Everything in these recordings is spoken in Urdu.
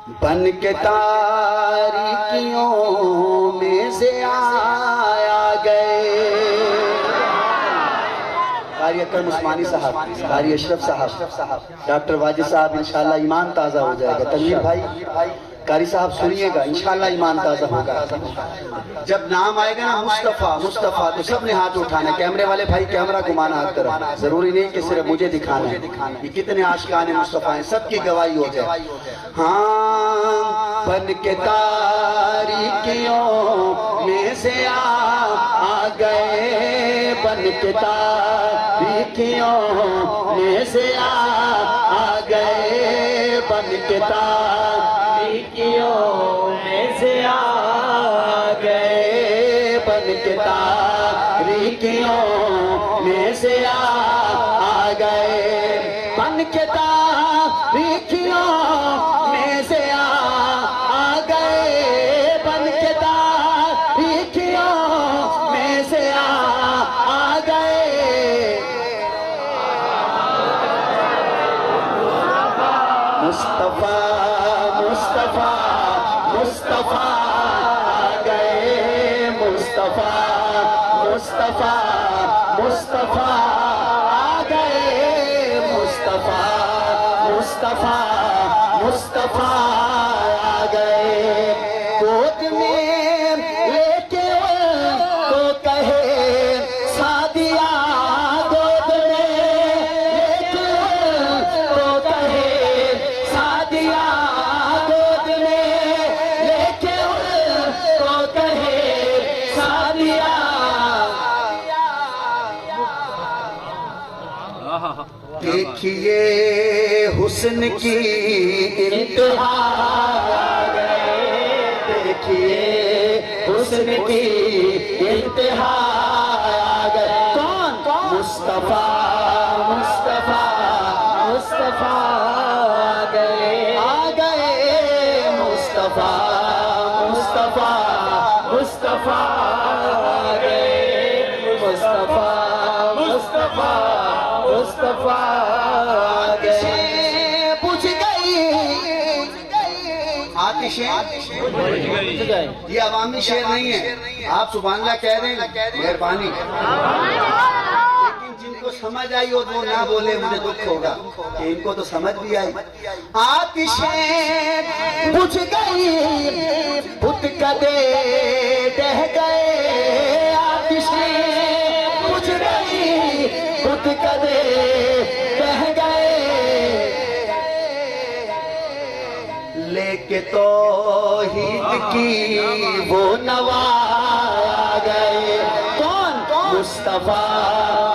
بن کے تاریکیوں میں سے آیا گئے. قاری اکرم عثمانی صاحب، قاری اشرف صاحب، ڈاکٹر واجد صاحب، انشاءاللہ ایمان تازہ ہو جائے گا. تنویر بھائی، قاری صاحب سنیے گا، انشاءاللہ ایمان تازہ ہوگا. جب نام آئے گا نا مصطفیٰ مصطفیٰ تو سب نے ہاتھ اٹھانا. کیمرے والے بھائی کیمرہ گھمانا ہاتھ طرف، ضروری نہیں کہ صرف مجھے دکھانا ہے. یہ کتنے عاشقان مصطفیٰ ہیں، سب کی گواہی ہو جائے. ہاں بن کے تاریکیوں میں سے آ گئے، بن کے تاریکیوں میں سے آ گئے، بن کے تاریکیوں میں سے آ گئے، بن کے تاریکیوں میں سے آ گئے، بن کے تاریکیوں میں سے آ گئے، بن کے تاریکیوں میں سے آ گئے. مصطفیٰ مصطفیٰ مصطفیٰ آ گئے، مصطفیٰ مصطفیٰ مصطفیٰ آ گئے، مصطفیٰ مصطفیٰ مصطفیٰ آ گئے. گود میں لے کے تو کہے سعدیہ، گود میں لے کے تو کہے سعدیہ، گود میں لے کے تو کہے سعدیہ. دیکھیے حسن کی انتہا آ گئے، دیکھیے حسن کی انتہا آ گئے. کون؟ مصطفیٰ مصطفیٰ مصطفیٰ آ گئے، آ گئے، مصطفیٰ مصطفیٰ مصطفیٰ آ گئے، مصطفیٰ مصطفیٰ مصطفیٰ آ گئے. پوچھ گئی آتشیں پوچھ گئے. یہ عوامی شعر نہیں ہے، آپ سبحان اللہ کہہ رہے ہیں، مہربانی. لیکن جن کو سمجھ آئی اور وہ نہ بولے مجھے دکھ ہوگا کہ ان کو تو سمجھ بھی آئی. آتشیں پوچھ گئی بت کدے ڈہ گئے، آتشیں پوچھ گئی بت کدے ڈہ گئے، لے کے توحید کی وہ نوا آ گئے. کون؟ مصطفیٰ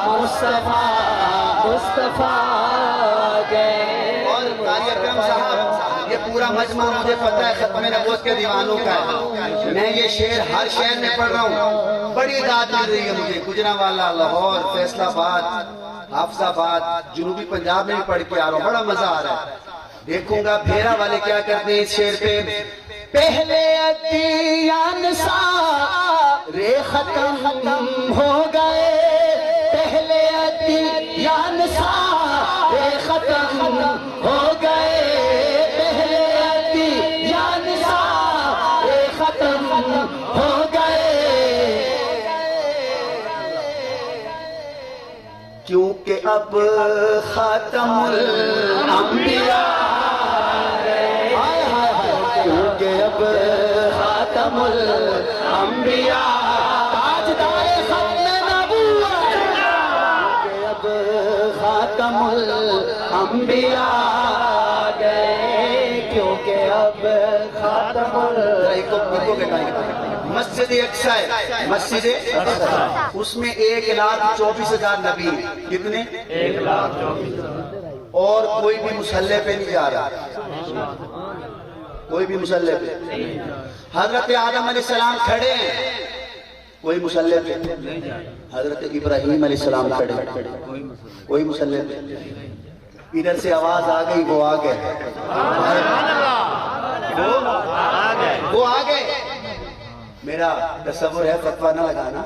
مصطفیٰ مصطفیٰ آ گئے. اور قاری اکرم صاحب یہ پورا مجمع مجھے پتہ ہے ختم نبوت کے دیوانوں کا ہے. میں یہ شعر ہر شہر میں پڑھ رہا ہوں، بڑی داد مل رہی ہے مجھے. گجرانوالہ، لاہور، فیصل آباد، حافظ آباد، جنوبی پنجاب میں بھی پڑھ کے آ رہا ہوں، بڑا مزہ آ رہا ہے. دیکھوں گا بھیرا والے کیا کرتے ہیں اس شعر پہ. پہلے ادیان سارے ختم ہو گئے، پہلے ادیان سارے ختم ہو گئے، پہلے ادیان سارے ختم ہو گئے. کیونکہ اب خاتم الانبیاء، کیونکہ اب خاتم الانبیاء، تاجدار ختم نبوت، کیونکہ اب خاتم الانبیاء آ گئے، کیونکہ اب خاتم مسجد اقصی ہے، مسجد اس میں 1,24,000 نبی ہیں. کتنے؟ 1,24,000. اور کوئی بھی مسلح پہ نہیں جا رہا، کوئی بھی مسلح پہ. حضرت آدم علیہ السلام کھڑے ہیں، کوئی مسلح پہ. حضرت ابراہیم علیہ السلام کھڑے ہیں، کوئی مسلح پہ. ادھر سے آواز آ گئی، وہ آ گئے، وہ آ گئے. میرا تصور ہے فتویٰ نہ لگانا،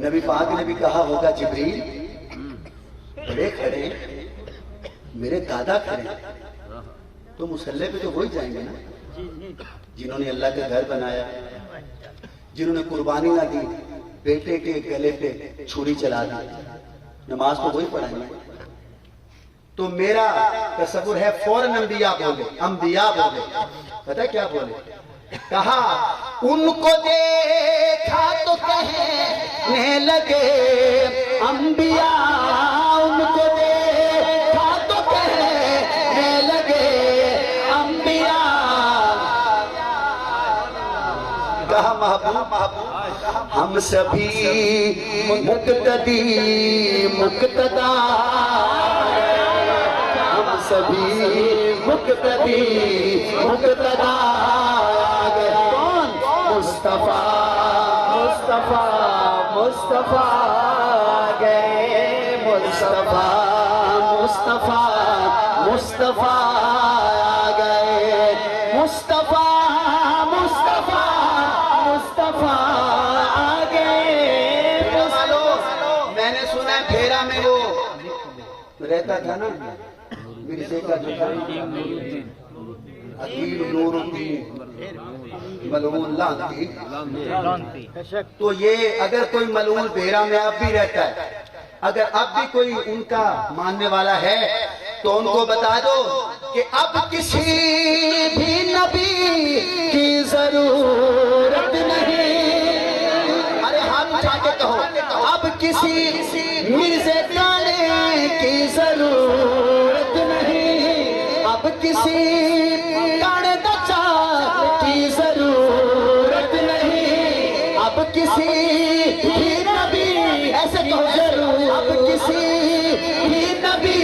نبی پاک نے بھی کہا ہوگا جبریل بڑے کھڑے، میرے دادا کھڑے، تو مسلح پہ تو وہی جائیں گے نا جنہوں نے اللہ کا گھر بنایا، جنہوں نے قربانی نہ دی، بیٹے کے گلے پہ چھری چلا دی، نماز تو وہی پڑھائیں گے۔ تو میرا تصور ہے فوراً انبیاء بولے، پتہ کیا بولے؟ کہا ان کو دیکھا تو کہنے لگے انبیاء، ان کو دیکھا تو کہنے لگے انبیاء، کہا محبوب ہم سبھی مقتدی مقتدا، ہم سبھی مقتدی مقتدا، کون؟ مصطفیٰ مصطفیٰ مصطفیٰ گئے، مصطفیٰ مصطفیٰ مصطفیٰ گئے، مصطفیٰ مصطفیٰ مصطفیٰ گئے۔ میں نے سنا ہے پھیرا میں وہ رہتا تھا نا مرزے کا جو عقیل نور الدین ملعون لانتی، تو یہ اگر کوئی ملعون بحیرہ میں اب بھی رہتا ہے، اگر اب بھی کوئی ان کا ماننے والا ہے تو ان کو بتا دو کہ اب کسی بھی نبی کی ضرورت نہیں، ارے ہاتھ اٹھا کے کہو اب کسی مرزے کانے کی ضرورت نہیں، اب کسی کانے دچا کی ضرورت نہیں، اب کسی بھی نبی ایسے کہو ضرور، اب کسی بھی نبی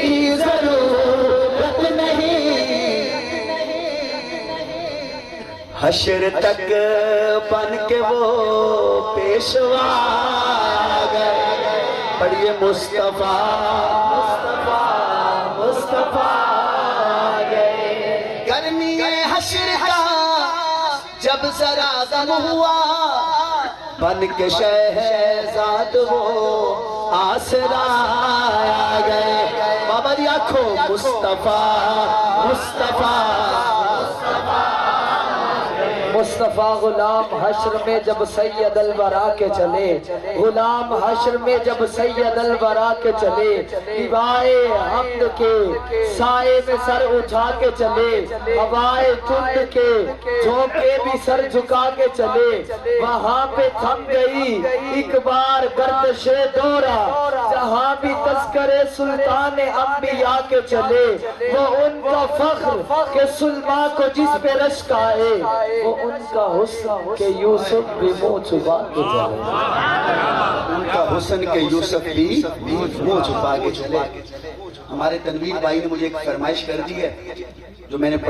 کی ضرورت نہیں، حشر تک بن کے وہ پیشوا گئے، پڑھیے مصطفیٰ مصطفیٰ مصطفیٰ گئے۔ گرمی حشر کا جب ذرا دم ہوا، بن کے شہزاد وہ آسرا گئے، بابا دی آنکھوں مصطفیٰ مصطفیٰ مصطفیٰ غلام حشر میں جب سید الورا کے چلے، غلام حشر میں جب سید الورا کے چلے، دیوائے حمد کے سائے میں سر اٹھا کے چلے، ہوائے تند کے جھونکے بھی سر جھکا کے چلے، وہاں پہ تھم گئی ایک بار گردش دورہ، جہاں بھی تذکر سلطان انبیاء کے چلے، وہ ان کا فخر کہ سلما کو جس پہ رشک آئے، وہ ان کا حسن کہ یوسف بھی منہ چھپا کے چلے، ان کا حسن کہ یوسف بھی منہ چھپا کے چلے۔ ہمارے تنویر بھائی نے مجھے ایک فرمائش کر دی ہے جو میں نے